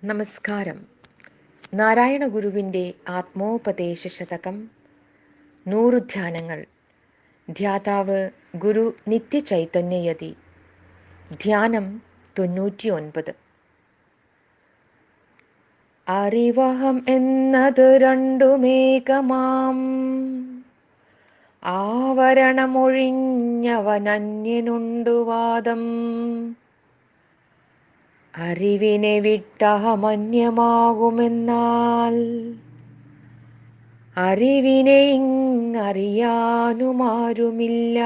നമസ്കാരം. നാരായണ ഗുരുവിൻ്റെ ആത്മോപദേശ ശതകം 100 ധ്യാനങ്ങൾ. ധ്യാതാവ് ഗുരു നിത്യചൈതന്യയതി. ധ്യാനം 99. അറിവഹം എന്നത് രണ്ടുമേകമാം ആവരണമൊഴിഞ്ഞവനന്യനുണ്ടു വാദം. അറിവിനെ വിട്ടഹമന്യമാകുമെന്നാൽ അറിവിനെ ഇങ്ങറിയാനുമാരുമില്ല.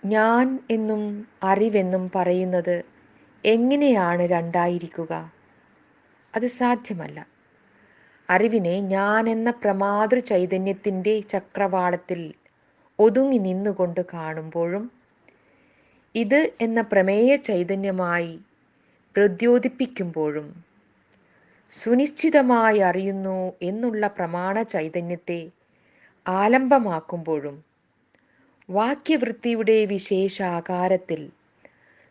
ഞാൻ എന്നും അറിവെന്നും പറയുന്നത് എങ്ങനെയാണ് രണ്ടായിരിക്കുക? അത് സാധ്യമല്ല. അറിവിനെ ഞാൻ എന്ന പ്രമാതൃ ചൈതന്യത്തിൻ്റെ ചക്രവാളത്തിൽ ഒതുങ്ങി നിന്നുകൊണ്ട് കാണുമ്പോഴും ഇത് എന്ന പ്രമേയ ചൈതന്യമായി പ്രദ്യോതിപ്പിക്കുമ്പോഴും സുനിശ്ചിതമായി അറിയുന്നു എന്നുള്ള പ്രമാണ ചൈതന്യത്തെ ആലംബമാക്കുമ്പോഴും വാക്യവൃത്തിയുടെ വിശേഷാകാരത്തിൽ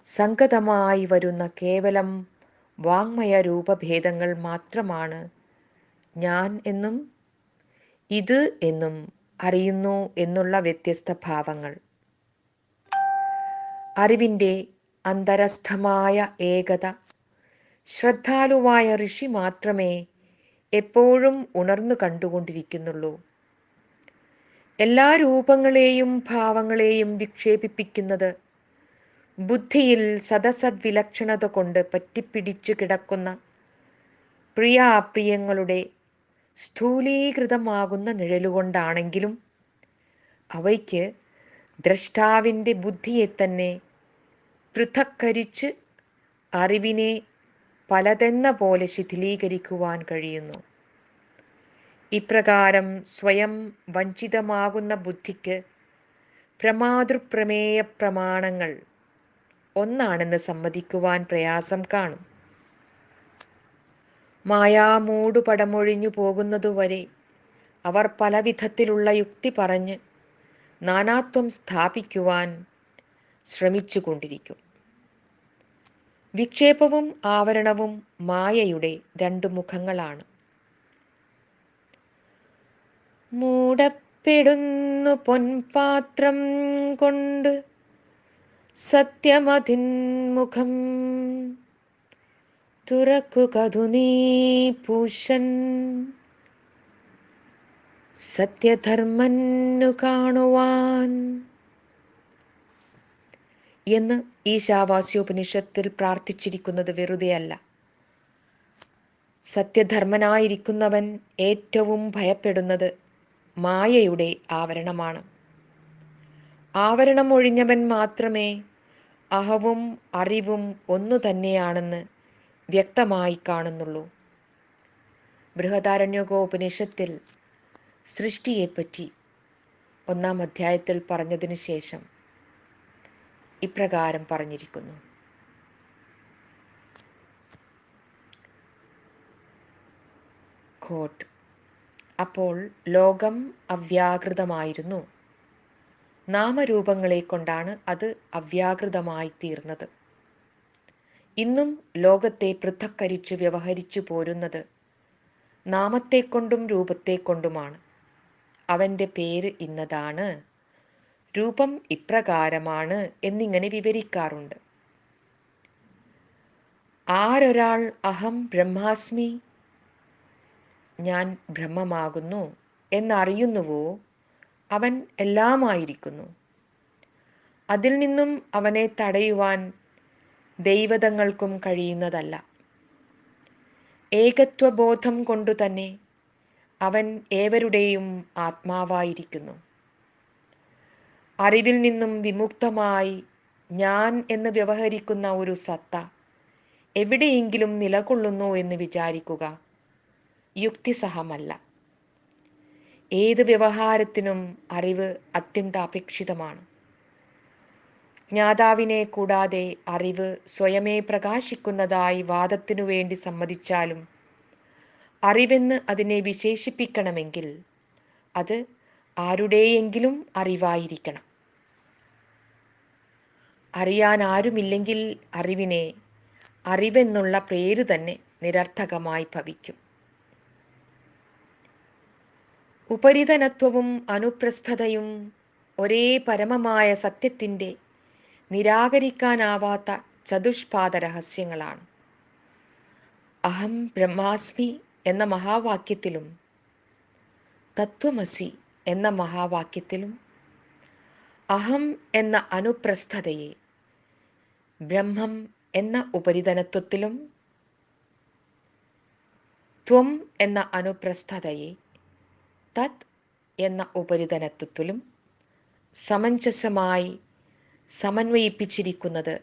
സംഗതമായി വരുന്ന കേവലം വാങ്മയ രൂപഭേദങ്ങൾ മാത്രമാണ് ഞാൻ എന്നും ഇത് എന്നും അറിയുന്നു എന്നുള്ള വ്യത്യസ്ത ഭാവങ്ങൾ. അറിവിൻ്റെ അന്തരസ്ഥമായ ഏകത ശ്രദ്ധാലുവായ ഋഷി മാത്രമേ എപ്പോഴും ഉണർന്നു കണ്ടുകൊണ്ടിരിക്കുന്നുള്ളൂ. എല്ലാ രൂപങ്ങളെയും ഭാവങ്ങളെയും വിക്ഷേപിപ്പിക്കുന്നത് ബുദ്ധിയിൽ സദസദ്വിലക്ഷണത കൊണ്ട് പറ്റിപ്പിടിച്ചു കിടക്കുന്ന പ്രിയാപ്രിയങ്ങളുടെ സ്ഥൂലീകൃതമാകുന്ന നിഴലുകൊണ്ടാണെങ്കിലും അവയ്ക്ക് ദ്രഷ്ടാവിൻ്റെ ബുദ്ധിയെ തന്നെ പൃഥക്കരിച്ച് അറിവിനെ പലതെന്ന പോലെ ശിഥിലീകരിക്കുവാൻ കഴിയുന്നു. ഇപ്രകാരം സ്വയം വഞ്ചിതമാകുന്ന ബുദ്ധിക്ക് പ്രമാതൃപ്രമേയ പ്രമാണങ്ങൾ ഒന്നാണെന്ന് സമ്മതിക്കുവാൻ പ്രയാസം കാണും. മായാമൂടു പടമൊഴിഞ്ഞു പോകുന്നതുവരെ അവർ പലവിധത്തിലുള്ള യുക്തി പറഞ്ഞ് നാനാത്വം സ്ഥാപിക്കുവാൻ ശ്രമിച്ചുകൊണ്ടിരിക്കും. വിക്ഷേപവും ആവരണവും മായയുടെ രണ്ടു മുഖങ്ങളാണ്. മൂടപ്പെടുന്നു പൊൻപാത്രം കൊണ്ട് സത്യമതിൻമുഖം തുറക്കുകതു നീ പൂശൻ സത്യധർമ്മന്നു കാണുവാൻ എന്ന് ഈശാവാസ്യോപനിഷത്തിൽ പ്രാർത്ഥിച്ചിരിക്കുന്നത് വെറുതെയല്ല. സത്യധർമ്മനായിരിക്കുന്നവൻ ഏറ്റവും ഭയപ്പെടുന്നത് മായയുടെ ആവരണമാണ്. ആവരണം ഒഴിഞ്ഞവൻ മാത്രമേ അഹവും അറിവും ഒന്നു തന്നെയാണെന്ന് വ്യക്തമായി കാണുന്നുള്ളൂ. ബൃഹദാരണ്യകോപനിഷത്തിൽ സൃഷ്ടിയെപ്പറ്റി 1-ാം അധ്യായത്തിൽ പറഞ്ഞതിനു ശേഷം ഇപ്രകാരം പറഞ്ഞിരിക്കുന്നു. കോട്ട്: അപ്പോൾ ലോകം അവ്യാകൃതമായിരുന്നു. നാമരൂപങ്ങളെ കൊണ്ടാണ് അത് അവ്യാകൃതമായി തീർന്നത്. ഇന്നും ലോകത്തെ പൃഥക്കരിച്ച് വ്യവഹരിച്ചു പോരുന്നത് നാമത്തെക്കൊണ്ടും രൂപത്തെക്കൊണ്ടുമാണ്. അവൻ്റെ പേര് ഇന്നതാണ്, രൂപം ഇപ്രകാരമാണ് എന്നിങ്ങനെ വിവരിക്കാറുണ്ട്. ആരൊരാൾ അഹം ബ്രഹ്മാസ്മി, ഞാൻ ബ്രഹ്മമാകുന്നു എന്നറിയുന്നുവോ അവൻ എല്ലാമായിരിക്കുന്നു. അതിൽ നിന്നും അവനെ തടയുവാൻ ദൈവതങ്ങൾക്കും കഴിയുന്നതല്ല. ഏകത്വബോധം കൊണ്ടു തന്നെ അവൻ ഏവരുടെയും ആത്മാവായിരിക്കുന്നു. അറിവിൽ നിന്നും വിമുക്തമായി ഞാൻ എന്ന് വ്യവഹരിക്കുന്ന ഒരു സത്ത എവിടെയെങ്കിലും നിലകൊള്ളുന്നു എന്ന് വിചാരിക്കുക യുക്തിസഹമല്ല. ഏത് വ്യവഹാരത്തിനും അറിവ് അത്യന്താപേക്ഷിതമാണ്. ജ്ഞാതാവിനെ കൂടാതെ അറിവ് സ്വയമേ പ്രകാശിക്കുന്നതായി വാദത്തിനു വേണ്ടി സമ്മതിച്ചാലും അറിവെന്ന് അതിനെ വിശേഷിപ്പിക്കണമെങ്കിൽ അത് ആരുടെയെങ്കിലും അറിവായിരിക്കണം. അറിയാൻ ആരുമില്ലെങ്കിൽ അറിവിനെ അറിവെന്നുള്ള പേര് തന്നെ നിരർത്ഥകമായി ഭവിക്കും. ഉപരിതനത്വവും അനുപ്രസ്ഥതയും ഒരേ പരമമായ സത്യത്തിൻ്റെ നിരാകരിക്കാനാവാത്ത ചതുഷ്പാദ രഹസ്യങ്ങളാണ്. അഹം ബ്രഹ്മാസ്മി എന്ന മഹാവാക്യത്തിലും തത്വമസി എന്ന മഹാവാക്യത്തിലും അഹം എന്ന അനുപ്രസ്ഥതയെ ബ്രഹ്മം എന്ന ഉപരിതനത്വത്തിലും ത്വം എന്ന അനുപ്രസ്ഥതയെ തത് എന്ന ഉപരിതനത്വത്തിലും സമഞ്ജസമായി സമന്വയിപ്പിച്ചിരിക്കുന്നത്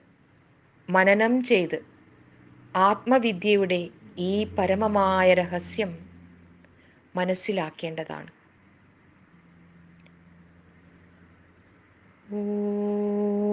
മനനം ചെയ്ത് ആത്മവിദ്യയുടെ ഈ പരമമായ രഹസ്യം മനസ്സിലാക്കേണ്ടതാണ്. ഓ